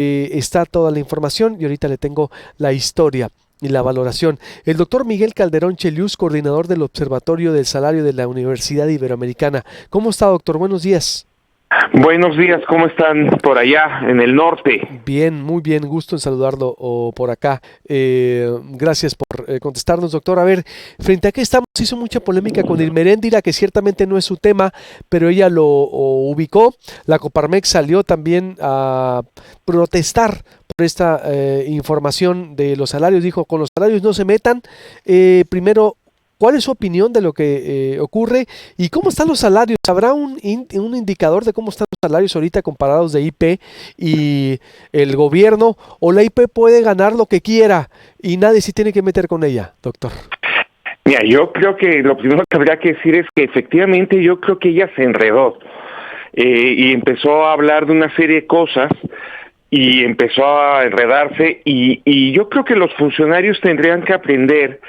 está toda la información y ahorita le tengo la historia y la valoración. El doctor Miguel Calderón Chelius, coordinador del Observatorio del Salario de la Universidad Iberoamericana. ¿Cómo está, doctor? Buenos días. Buenos días, ¿cómo están por allá en el norte? Bien, muy bien, gusto en saludarlo por acá. Gracias por contestarnos, doctor. A ver, frente a qué estamos, hizo mucha polémica con Irmeréndira, que ciertamente no es su tema, pero ella lo ubicó. La Coparmex salió también a protestar por esta información de los salarios. Dijo, con los salarios no se metan. Primero, ¿cuál es su opinión de lo que ocurre y cómo están los salarios? ¿Habrá un indicador de cómo están los salarios ahorita comparados de IP y el gobierno? ¿O la IP puede ganar lo que quiera y nadie se tiene que meter con ella, doctor? Mira, yo creo que lo primero que habría que decir es que efectivamente yo creo que ella se enredó y empezó a hablar de una serie de cosas y empezó a enredarse y yo creo que los funcionarios tendrían que aprender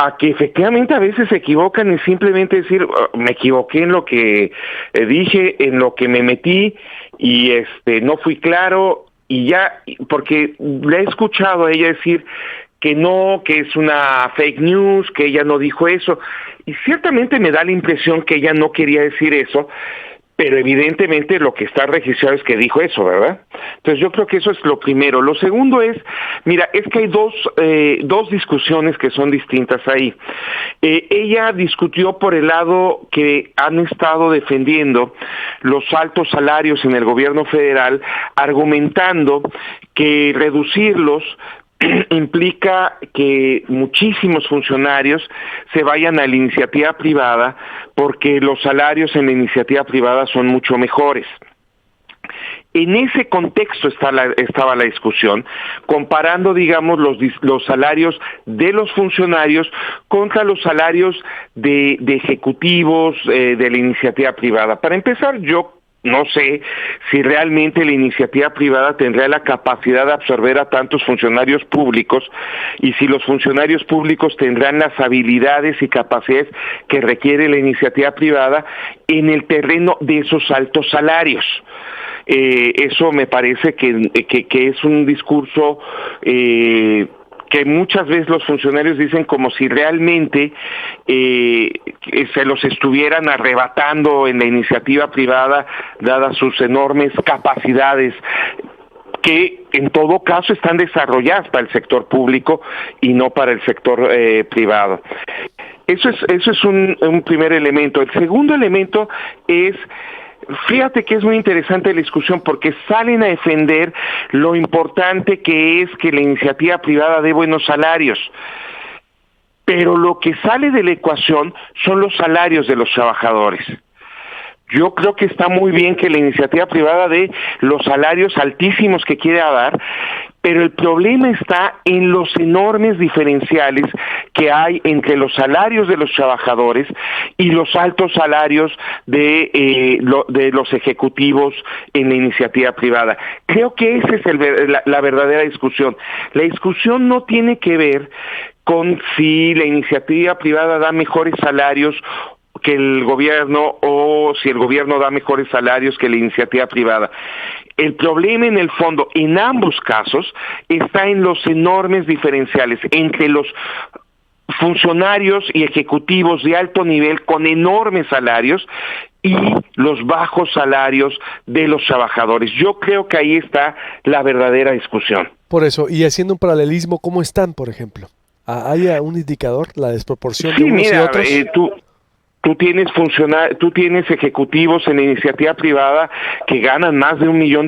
a que efectivamente a veces se equivocan y simplemente decir, me equivoqué en lo que dije, en lo que me metí y no fui claro y ya, porque le he escuchado a ella decir que no, que es una fake news, que ella no dijo eso, y ciertamente me da la impresión que ella no quería decir eso, pero evidentemente lo que está registrado es que dijo eso, ¿verdad? Entonces yo creo que eso es lo primero. Lo segundo es, mira, es que hay dos discusiones que son distintas ahí. Ella discutió por el lado que han estado defendiendo los altos salarios en el gobierno federal, argumentando que reducirlos implica que muchísimos funcionarios se vayan a la iniciativa privada porque los salarios en la iniciativa privada son mucho mejores. En ese contexto estaba la discusión, comparando, digamos, los salarios de los funcionarios contra los salarios de ejecutivos de la iniciativa privada. Para empezar, yo no sé si realmente la iniciativa privada tendrá la capacidad de absorber a tantos funcionarios públicos y si los funcionarios públicos tendrán las habilidades y capacidades que requiere la iniciativa privada en el terreno de esos altos salarios. Eso me parece que es un discurso que muchas veces los funcionarios dicen como si realmente se los estuvieran arrebatando en la iniciativa privada, dadas sus enormes capacidades, que en todo caso están desarrolladas para el sector público y no para el sector privado. Eso es un primer elemento. El segundo elemento es, fíjate que es muy interesante la discusión porque salen a defender lo importante que es que la iniciativa privada dé buenos salarios. Pero lo que sale de la ecuación son los salarios de los trabajadores. Yo creo que está muy bien que la iniciativa privada dé los salarios altísimos que quiera dar, pero el problema está en los enormes diferenciales que hay entre los salarios de los trabajadores y los altos salarios de los ejecutivos en la iniciativa privada. Creo que esa es la verdadera discusión. La discusión no tiene que ver con si la iniciativa privada da mejores salarios que el gobierno o si el gobierno da mejores salarios que la iniciativa privada. El problema en el fondo, en ambos casos, está en los enormes diferenciales entre los funcionarios y ejecutivos de alto nivel con enormes salarios y los bajos salarios de los trabajadores. Yo creo que ahí está la verdadera discusión. Por eso, y haciendo un paralelismo, ¿cómo están, por ejemplo? ¿Hay un indicador, la desproporción de unos y otros? Tú tienes ejecutivos en la iniciativa privada que ganan más de $1 millón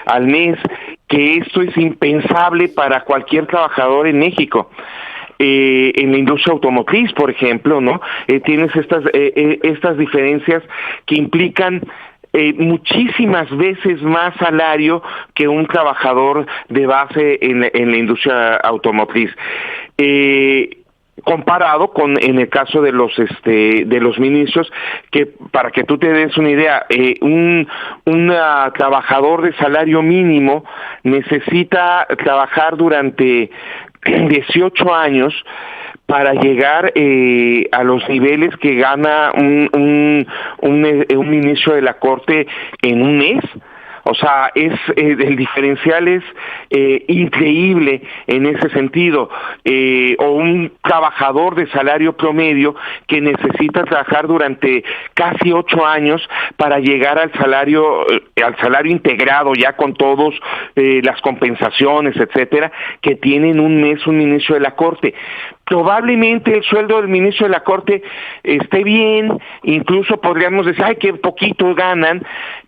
al mes, que esto es impensable para cualquier trabajador en México. En la industria automotriz, por ejemplo, ¿no? Tienes estas diferencias que implican muchísimas veces más salario que un trabajador de base en la industria automotriz. Comparado con en el caso de los ministros, que para que tú te des una idea, un trabajador de salario mínimo necesita trabajar durante 18 años para llegar a los niveles que gana un ministro de la Corte en un mes. O sea, el diferencial es increíble en ese sentido. O un trabajador de salario promedio que necesita trabajar durante casi 8 años para llegar al salario integrado, ya con todos las compensaciones, etcétera, que tienen un ministro de la Corte. Probablemente el sueldo del ministro de la Corte esté bien, incluso podríamos decir, ay, qué poquito ganan,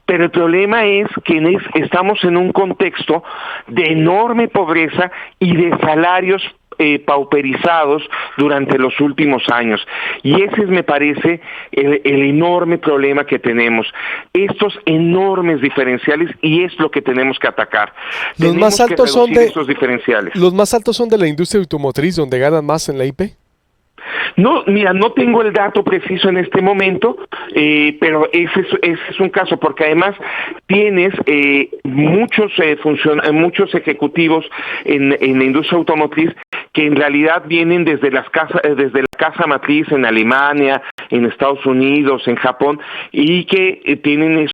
pero el problema es que estamos en un contexto de enorme pobreza y de salarios pauperizados durante los últimos años. Y ese es, me parece, el enorme problema que tenemos. Estos enormes diferenciales, y es lo que tenemos que atacar. Los más altos son estos diferenciales. Los más altos son de la industria automotriz, donde ganan más en la IP. No, mira, no tengo el dato preciso en este momento, pero ese es un caso, porque además tienes muchos ejecutivos en la industria automotriz que en realidad vienen desde la casa matriz en Alemania, en Estados Unidos, en Japón, y que tienen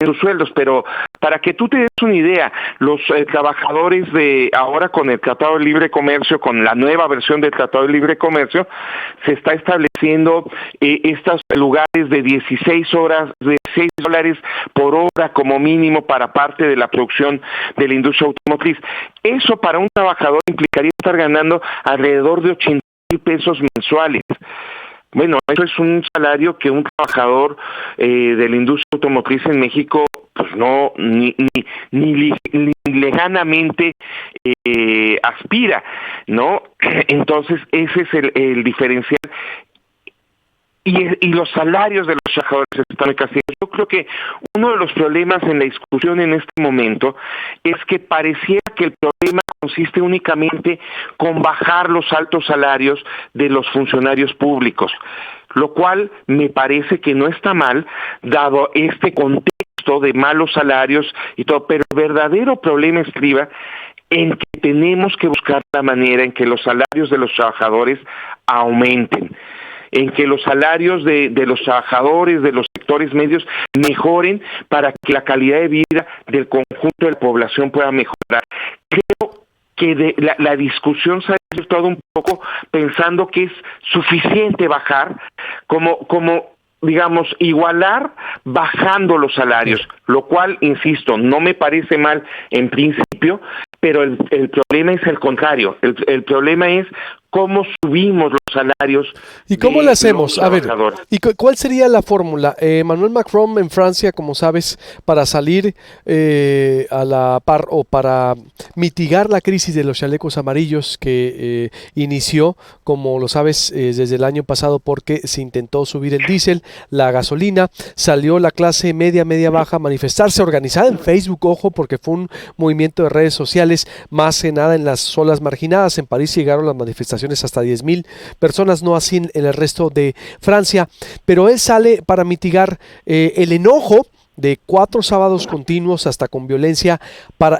sus sueldos. Pero para que tú te des una idea, los trabajadores de ahora con el Tratado de Libre Comercio, con la nueva versión del Tratado de Libre Comercio, se está estableciendo estos lugares de 16 horas, de $6 por hora como mínimo para parte de la producción de la industria automotriz. Eso para un trabajador implicaría estar ganando alrededor de 80,000 pesos mensuales. Bueno, eso es un salario que un trabajador de la industria automotriz en México pues no ni lejanamente aspira, ¿no? Entonces ese es el diferencial. Y los salarios de los trabajadores están muy castigos. Yo creo que uno de los problemas en la discusión en este momento es que pareciera que el problema consiste únicamente con bajar los altos salarios de los funcionarios públicos, lo cual me parece que no está mal, dado este contexto de malos salarios y todo, pero el verdadero problema estriba en que tenemos que buscar la manera en que los salarios de los trabajadores aumenten, en que los salarios de los trabajadores, de los sectores medios, mejoren para que la calidad de vida del conjunto de la población pueda mejorar. Creo que la discusión se ha resultado un poco pensando que es suficiente bajar, como digamos, igualar bajando los salarios, lo cual, insisto, no me parece mal en principio, pero el problema es el contrario. El problema es cómo subimos los salarios. ¿Y cómo lo hacemos? A ver, ¿y cuál sería la fórmula? Emmanuel Macron en Francia, como sabes, para salir a la par o para mitigar la crisis de los chalecos amarillos que inició, como lo sabes, desde el año pasado, porque se intentó subir el diésel, la gasolina, salió la clase media baja a manifestarse, organizada en Facebook, ojo, porque fue un movimiento de redes sociales, más que nada en las zonas marginadas. En París llegaron las manifestaciones hasta 10,000 personas, no así en el resto de Francia, pero él sale para mitigar el enojo de 4 sábados continuos hasta con violencia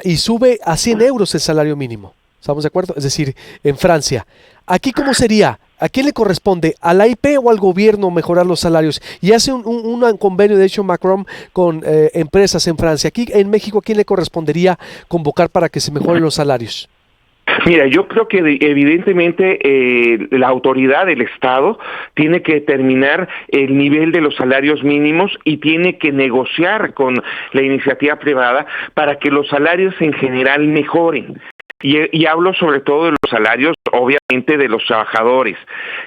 y sube a 100 euros el salario mínimo. ¿Estamos de acuerdo? Es decir, en Francia. ¿Aquí cómo sería? ¿A quién le corresponde? ¿A la IP o al gobierno mejorar los salarios? Y hace un convenio, de hecho, Macron con empresas en Francia. Aquí en México, ¿a quién le correspondería convocar para que se mejoren los salarios? Mira, yo creo que evidentemente la autoridad del Estado tiene que determinar el nivel de los salarios mínimos y tiene que negociar con la iniciativa privada para que los salarios en general mejoren. Y hablo sobre todo de los salarios, obviamente, de los trabajadores,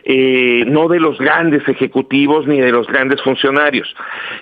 no de los grandes ejecutivos ni de los grandes funcionarios.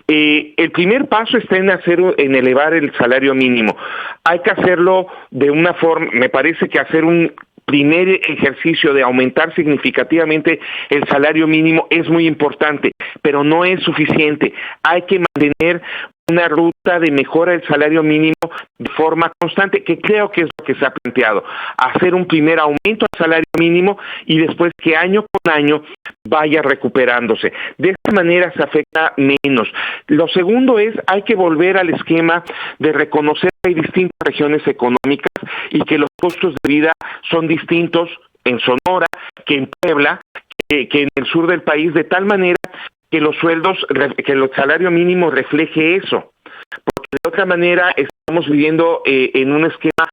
El primer paso está en elevar el salario mínimo. Hay que hacerlo de una forma, me parece que hacer un primer ejercicio de aumentar significativamente el salario mínimo es muy importante, pero no es suficiente. Hay que mantener una ruta de mejora del salario mínimo de forma constante, que creo que es lo que se ha planteado. Hacer un primer aumento al salario mínimo y después que año con año vaya recuperándose. De esta manera se afecta menos. Lo segundo es, hay que volver al esquema de reconocer que hay distintas regiones económicas y que los costos de vida son distintos en Sonora que en Puebla, que en el sur del país, de tal manera que los sueldos, que el salario mínimo refleje eso. Porque de otra manera estamos viviendo en un esquema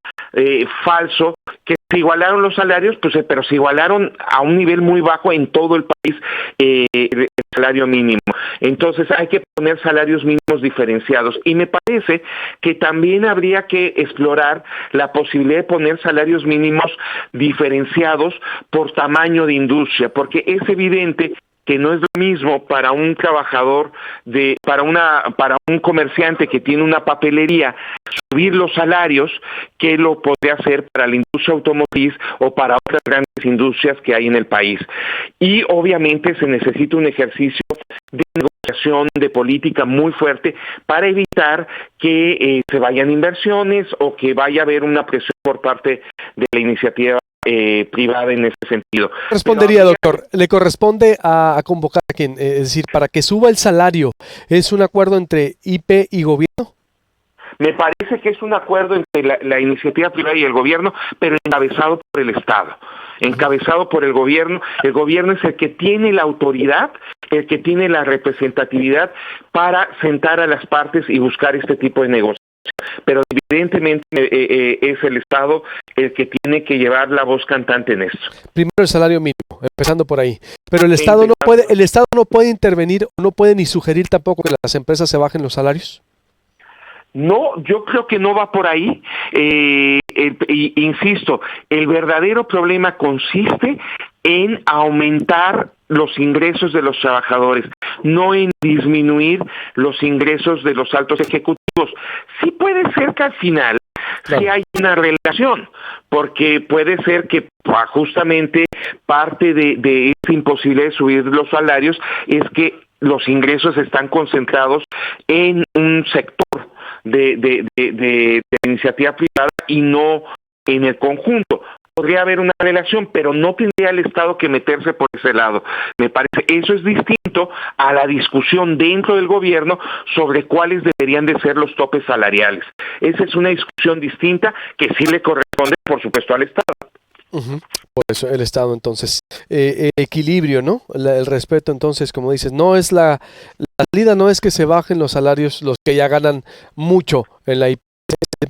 falso, que se igualaron los salarios, pues, pero se igualaron a un nivel muy bajo en todo el país, el salario mínimo. Entonces hay que poner salarios mínimos diferenciados, y me parece que también habría que explorar la posibilidad de poner salarios mínimos diferenciados por tamaño de industria, porque es evidente que no es lo mismo para un trabajador para un comerciante que tiene una papelería subir los salarios que lo podría hacer para la industria automotriz o para otras grandes industrias que hay en el país. Y obviamente se necesita un ejercicio de negociación, de política muy fuerte para evitar que se vayan inversiones o que vaya a haber una presión por parte de la iniciativa privada en ese sentido. Respondería, doctor, le corresponde a convocar a quien, es decir, para que suba el salario, ¿es un acuerdo entre IP y gobierno? Me parece que es un acuerdo entre la iniciativa privada y el gobierno, pero encabezado por el Estado, encabezado por el gobierno. El gobierno es el que tiene la autoridad, el que tiene la representatividad para sentar a las partes y buscar este tipo de negocios. Pero evidentemente es el Estado el que tiene que llevar la voz cantante en esto. Primero el salario mínimo, empezando por ahí. Pero el Estado no puede intervenir, o no puede ni sugerir tampoco que las empresas se bajen los salarios. No, yo creo que no va por ahí. Insisto, el verdadero problema consiste en aumentar los ingresos de los trabajadores, no en disminuir los ingresos de los altos ejecutivos. Sí puede ser que al final sí hay una relación, porque puede ser que justamente parte de esa imposibilidad de subir los salarios es que los ingresos están concentrados en un sector de la iniciativa privada y no en el conjunto. Podría haber una relación, pero no tendría el Estado que meterse por ese lado. Me parece eso es distinto a la discusión dentro del gobierno sobre cuáles deberían de ser los topes salariales. Esa es una discusión distinta que sí le corresponde, por supuesto, al Estado. Por eso el Estado, entonces, equilibrio, ¿no? El respeto, entonces, como dices, no es la salida no es que se bajen los salarios los que ya ganan mucho en la IP.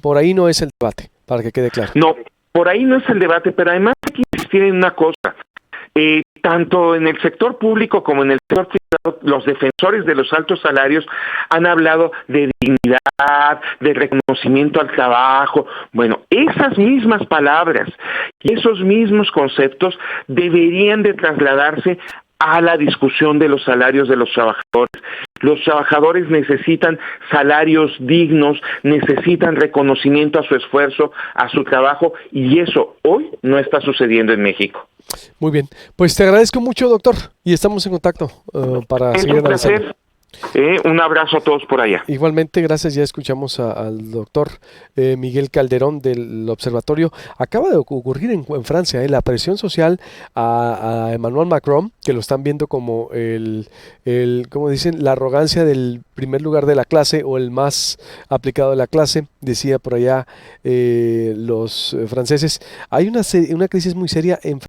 Por ahí no es el debate, para que quede claro. No, por ahí no es el debate, pero además hay que insistir en una cosa. Tanto en el sector público como en el sector privado, los defensores de los altos salarios han hablado de dignidad, de reconocimiento al trabajo. Bueno, esas mismas palabras y esos mismos conceptos deberían de trasladarse a la discusión de los salarios de los trabajadores. Los trabajadores necesitan salarios dignos, necesitan reconocimiento a su esfuerzo, a su trabajo, y eso hoy no está sucediendo en México. Muy bien, pues te agradezco mucho, doctor, y estamos en contacto para seguir analizando. Un abrazo a todos por allá. Igualmente, gracias. Ya escuchamos al doctor Miguel Calderón del Observatorio. Acaba de ocurrir en Francia la presión social a Emmanuel Macron, que lo están viendo como como dicen, la arrogancia del primer lugar de la clase o el más aplicado de la clase, decía por allá los franceses. Hay una crisis muy seria en